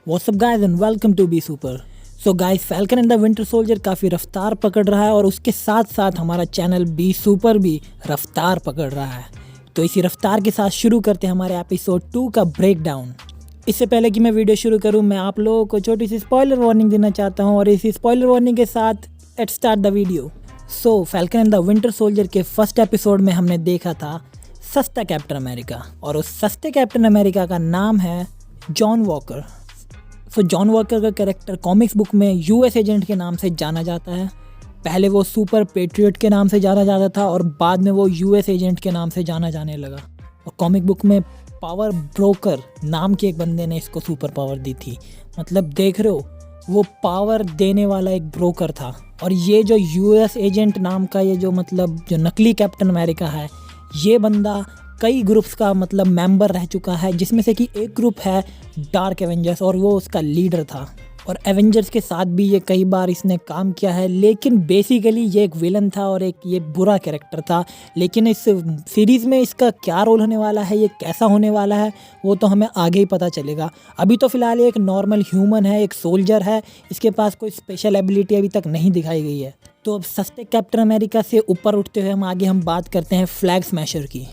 What's up guys and welcome to B super. So guys, Falcon and the Winter Soldier काफ़ी रफ्तार पकड़ रहा है और उसके साथ साथ हमारा चैनल बी सुपर भी रफ्तार पकड़ रहा है। तो इसी रफ्तार के साथ शुरू करते हैं हमारे एपिसोड 2 का ब्रेक डाउन। इससे पहले कि मैं वीडियो शुरू करूं, मैं आप लोगों को छोटी सी स्पॉइलर वार्निंग देना चाहता हूं और इसी स्पॉइलर वार्निंग के साथ let's start the video. So falcon and the Winter soldier के फर्स्ट एपिसोड में हमने देखा था सस्ता कैप्टन अमेरिका, और उस सस्ते कैप्टन अमेरिका का नाम है जॉन वॉकर। सो जॉन वॉकर का कैरेक्टर कॉमिक्स बुक में यूएस एजेंट के नाम से जाना जाता है। पहले वो सुपर पेट्रियट के नाम से जाना जाता था और बाद में वो यूएस एजेंट के नाम से जाना जाने लगा। और कॉमिक बुक में पावर ब्रोकर नाम के एक बंदे ने इसको सुपर पावर दी थी। मतलब देख रहे हो, वो पावर देने वाला एक ब्रोकर था। और ये जो यूएस एजेंट नाम का ये जो नकली कैप्टन अमेरिका है, ये बंदा कई ग्रुप्स का मेंबर रह चुका है, जिसमें से कि एक ग्रुप है डार्क एवेंजर्स और वो उसका लीडर था। और एवेंजर्स के साथ भी ये कई बार इसने काम किया है, लेकिन बेसिकली ये एक विलन था और एक ये बुरा कैरेक्टर था। लेकिन इस सीरीज़ में इसका क्या रोल होने वाला है, ये कैसा होने वाला है, वो तो हमें आगे ही पता चलेगा। अभी तो फ़िलहाल ये एक नॉर्मल ह्यूमन है, एक सोल्जर है, इसके पास कोई स्पेशल एबिलिटी अभी तक नहीं दिखाई गई है। तो अब सस्ते कैप्टन अमेरिका से ऊपर उठते हुए हम बात करते हैं फ्लैग स्मैशर की।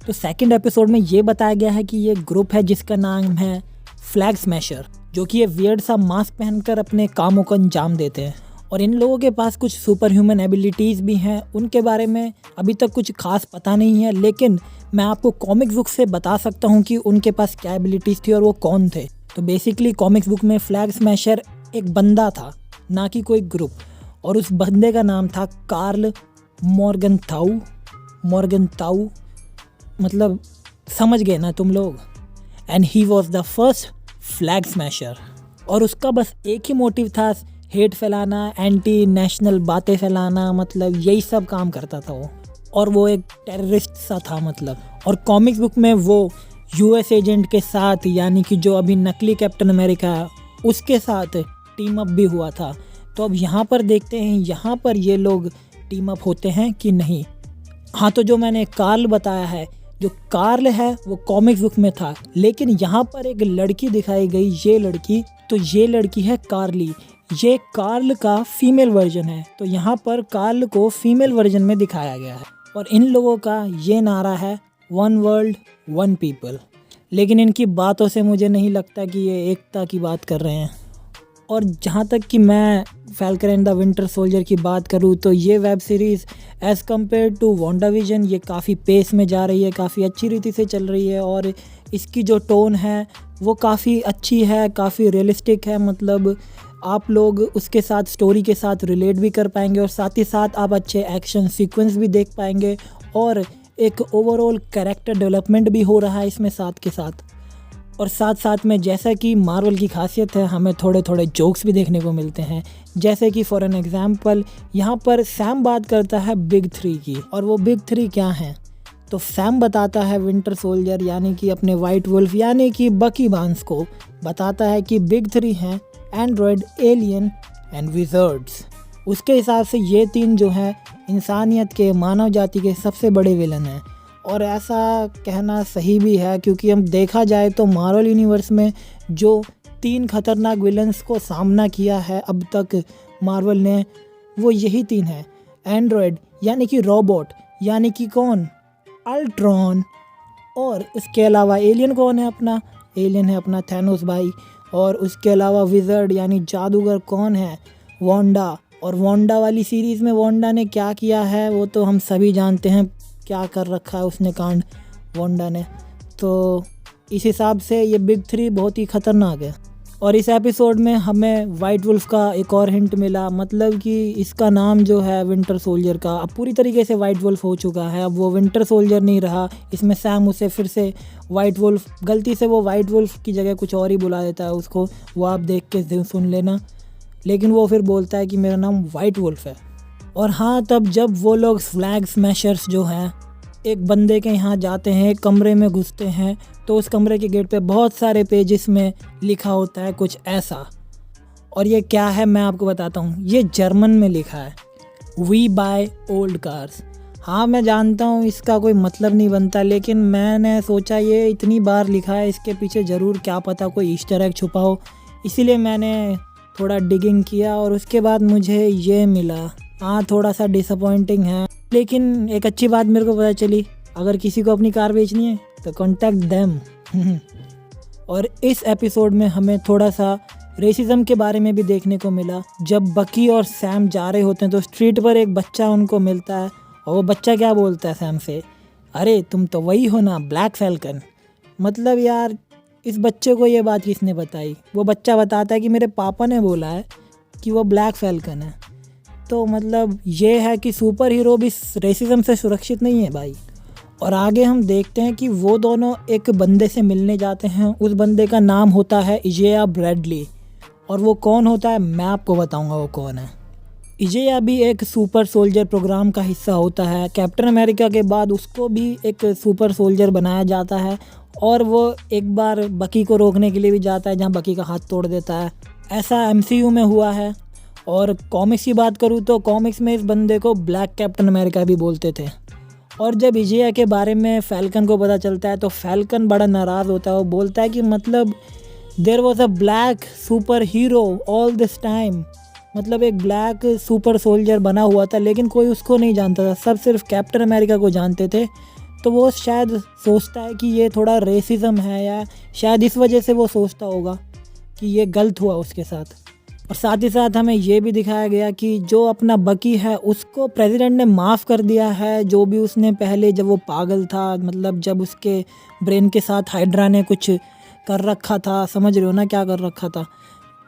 तो सेकंड एपिसोड में ये बताया गया है कि ये ग्रुप है जिसका नाम है फ्लैग स्मैशर, जो कि ये वियर्ड सा मास्क पहनकर अपने कामों को अंजाम देते हैं। और इन लोगों के पास कुछ सुपर ह्यूमन एबिलिटीज़ भी हैं। उनके बारे में अभी तक कुछ खास पता नहीं है, लेकिन मैं आपको कॉमिक्स बुक से बता सकता हूँ कि उनके पास क्या एबिलिटीज़ थी और वो कौन थे। तो बेसिकली कॉमिक्स बुक में फ्लैग स्मैशर एक बंदा था, ना कि कोई ग्रुप। और उस बंदे का नाम था कार्ल मॉर्गनथाउ, मतलब समझ गए ना तुम लोग। And he was the first flag smasher. और उसका बस एक ही मोटिव था, हेट फैलाना, एंटी नेशनल बातें फैलाना, यही सब काम करता था वो। और वो एक टेररिस्ट सा था और कॉमिक्स बुक में वो यूएस एजेंट के साथ, यानी कि जो अभी नकली कैप्टन अमेरिका है, उसके साथ टीम अप भी हुआ था। तो अब यहाँ पर देखते हैं यहाँ पर ये लोग टीम अप होते हैं कि नहीं। हाँ, तो जो मैंने कार्ल बताया है, जो कार्ल है वो कॉमिक्स बुक में था, लेकिन यहाँ पर एक लड़की दिखाई गई, ये लड़की है कार्ली। ये कार्ल का फीमेल वर्जन है। तो यहाँ पर कार्ल को फीमेल वर्जन में दिखाया गया है। और इन लोगों का ये नारा है वन वर्ल्ड वन पीपल। लेकिन इनकी बातों से मुझे नहीं लगता कि ये एकता की बात कर रहे हैं। और जहाँ तक कि मैं Falcon and the Winter Soldier की बात करूँ, तो ये web series as compared to WandaVision ये काफ़ी पेस में जा रही है, काफ़ी अच्छी रीति से चल रही है। और इसकी जो टोन है वो काफ़ी अच्छी है, काफ़ी रियलिस्टिक है। आप लोग उसके साथ, स्टोरी के साथ रिलेट भी कर पाएंगे और साथ ही साथ आप अच्छे एक्शन सीक्वेंस भी देख पाएंगे। और एक ओवरऑल कैरेक्टर डेवलपमेंट भी हो रहा है इसमें साथ के साथ। और साथ साथ में, जैसा कि मार्वल की खासियत है, हमें थोड़े थोड़े जोक्स भी देखने को मिलते हैं। जैसे कि फॉर एन एग्जांपल, यहाँ पर सैम बात करता है बिग 3 की। और वो बिग 3 क्या हैं? तो सैम बताता है विंटर सोल्जर यानी कि अपने वाइट वुल्फ यानी कि बकी बार्न्स को बताता है कि बिग 3 हैं एंड्रॉयड, एलियन एंड विज़र्ड्स। उसके हिसाब से ये 3 जो हैं इंसानियत के, मानव जाति के सबसे बड़े विलन हैं। और ऐसा कहना सही भी है, क्योंकि हम देखा जाए तो मार्वल यूनिवर्स में जो 3 खतरनाक विलन्स को सामना किया है अब तक मार्वल ने, वो यही 3 हैं। एंड्रॉयड यानी कि रोबोट, यानी कि कौन? अल्ट्रॉन। और उसके अलावा एलियन कौन है? एलियन है अपना थैनोस भाई। और उसके अलावा विज़र्ड यानी जादूगर कौन है? वांडा। और वांडा वाली सीरीज़ में वांडा ने क्या किया है वो तो हम सभी जानते हैं, क्या कर रखा है उसने कांड वांडा ने। तो इस हिसाब से ये बिग 3 बहुत ही ख़तरनाक है। और इस एपिसोड में हमें वाइट वुल्फ का एक और हिंट मिला, कि इसका नाम जो है विंटर सोल्जर का अब पूरी तरीके से वाइट वुल्फ हो चुका है। अब वो विंटर सोल्जर नहीं रहा। इसमें सैम उसे फिर से वाइट वुल्फ, गलती से वो वाइट वुल्फ की जगह कुछ और ही बुला देता है उसको, वो आप देख के सुन लेना। लेकिन वो फिर बोलता है कि मेरा नाम वाइट वुल्फ है। और हाँ, तब जब वो लोग फ्लैग स्मैशर्स जो हैं एक बंदे के यहाँ जाते हैं, एक कमरे में घुसते हैं, तो उस कमरे के गेट पे बहुत सारे पेजेस में लिखा होता है कुछ ऐसा। और ये क्या है मैं आपको बताता हूँ। ये जर्मन में लिखा है, वी बाय ओल्ड कार्स। हाँ, मैं जानता हूँ इसका कोई मतलब नहीं बनता, लेकिन मैंने सोचा ये इतनी बार लिखा है, इसके पीछे ज़रूर क्या पता कोई ईस्टर एग छुपा हो, इसीलिए मैंने थोड़ा डिगिंग किया और उसके बाद मुझे ये मिला। हाँ, थोड़ा सा डिसअपॉइंटिंग है, लेकिन एक अच्छी बात मेरे को पता चली, अगर किसी को अपनी कार बेचनी है तो कॉन्टैक्ट देम। और इस एपिसोड में हमें थोड़ा सा रेसिज्म के बारे में भी देखने को मिला। जब बकी और सैम जा रहे होते हैं तो स्ट्रीट पर एक बच्चा उनको मिलता है और वो बच्चा क्या बोलता है सैम से, अरे तुम तो वही हो ना, ब्लैक फैल्कन। मतलब यार, इस बच्चे को ये बात किसने बताई? वो बच्चा बताता है कि मेरे पापा ने बोला है कि वो ब्लैक फैल्कन है। तो मतलब ये है कि सुपर हीरो भी रेसिज्म से सुरक्षित नहीं है भाई। और आगे हम देखते हैं कि वो दोनों एक बंदे से मिलने जाते हैं। उस बंदे का नाम होता है इजेया ब्रैडली। और वो कौन होता है मैं आपको बताऊंगा वो कौन है। इजेया भी एक सुपर सोल्जर प्रोग्राम का हिस्सा होता है। कैप्टन अमेरिका के बाद उसको भी एक सुपर सोल्जर बनाया जाता है और वो एक बार बकी को रोकने के लिए भी जाता है जहाँ बकी का हाथ तोड़ देता है। ऐसा एमसीयू में हुआ है। और कॉमिक्स की बात करूँ तो कॉमिक्स में इस बंदे को ब्लैक कैप्टन अमेरिका भी बोलते थे। और जब इजेया के बारे में फैल्कन को पता चलता है तो फैल्कन बड़ा नाराज़ होता है। वो बोलता है कि मतलब there was a black superhero all this time. मतलब एक ब्लैक सुपर सोल्जर बना हुआ था लेकिन कोई उसको नहीं जानता था, सब सिर्फ कैप्टन अमेरिका को जानते थे। तो वो शायद सोचता है कि ये थोड़ा रेसिज्म है, या शायद इस वजह से वो सोचता होगा कि ये गलत हुआ उसके साथ। और साथ ही साथ हमें ये भी दिखाया गया कि जो अपना बकी है उसको प्रेसिडेंट ने माफ़ कर दिया है, जो भी उसने पहले जब वो पागल था, मतलब जब उसके ब्रेन के साथ हाइड्रा ने कुछ कर रखा था, समझ रहे हो ना क्या कर रखा था।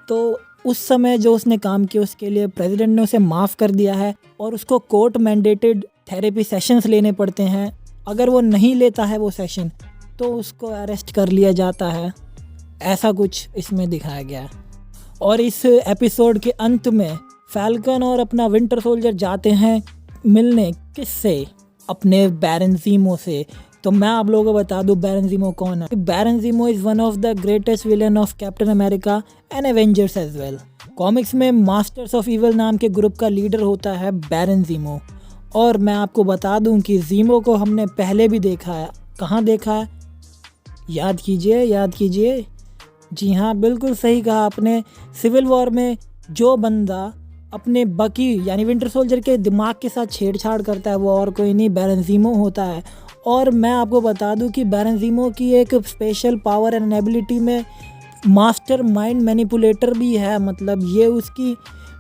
तो उस समय जो उसने काम किया उसके लिए प्रेसिडेंट ने उसे माफ़ कर दिया है और उसको कोर्ट मैंडेटेड थेरेपी सेशंस लेने पड़ते हैं। अगर वो नहीं लेता है वो सेशन तो उसको अरेस्ट कर लिया जाता है। ऐसा कुछ इसमें दिखाया गया है। और इस एपिसोड के अंत में फैल्कन और अपना विंटर सोल्जर जाते हैं मिलने किससे, अपने बैरन ज़ीमो से। तो मैं आप लोगों को बता दूं बैरन ज़ीमो कौन है। Baron Zemo is one of the greatest villain of Captain America and Avengers as well. Comics में मास्टर्स ऑफ इवल नाम के ग्रुप का लीडर होता है बैरन ज़ीमो। और मैं आपको बता दूं कि ज़ीमो को हमने पहले भी देखा है। कहाँ देखा है? याद कीजिए। जी हाँ, बिल्कुल सही कहा आपने। सिविल वॉर में जो बंदा अपने बकी यानी विंटर सोल्जर के दिमाग के साथ छेड़छाड़ करता है वो और कोई नहीं, बैरन ज़ीमो होता है। और मैं आपको बता दूं कि बैरन ज़ीमो की एक स्पेशल पावर एंड एबिलिटी में मास्टर माइंड मैनिपुलेटर भी है। मतलब ये उसकी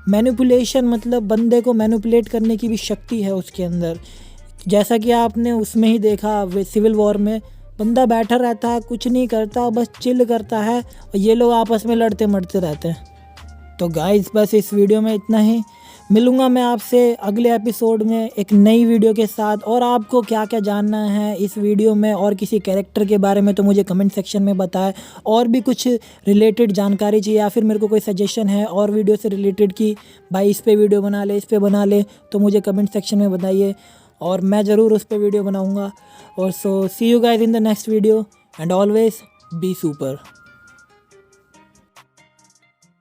मैनिपुलेशन, मतलब बंदे को मैनिपुलेट करने की भी शक्ति है उसके अंदर। जैसा कि आपने उसमें ही देखा सिविल वॉर में, बंदा बैठा रहता है, कुछ नहीं करता, बस चिल करता है और ये लोग आपस में लड़ते मरते रहते हैं। तो गाइस बस इस वीडियो में इतना ही। मिलूँगा मैं आपसे अगले एपिसोड में एक नई वीडियो के साथ। और आपको क्या क्या जानना है इस वीडियो में और किसी कैरेक्टर के बारे में तो मुझे कमेंट सेक्शन में बताएं। और भी कुछ रिलेटेड जानकारी चाहिए या फिर मेरे को कोई सजेशन है और वीडियो से रिलेटेड कि भाई इस पे वीडियो बना ले, इस पे बना ले, तो मुझे कमेंट सेक्शन में बताइए और मैं ज़रूर उस पर वीडियो बनाऊँगा। और so see you guys in the next video and always be super.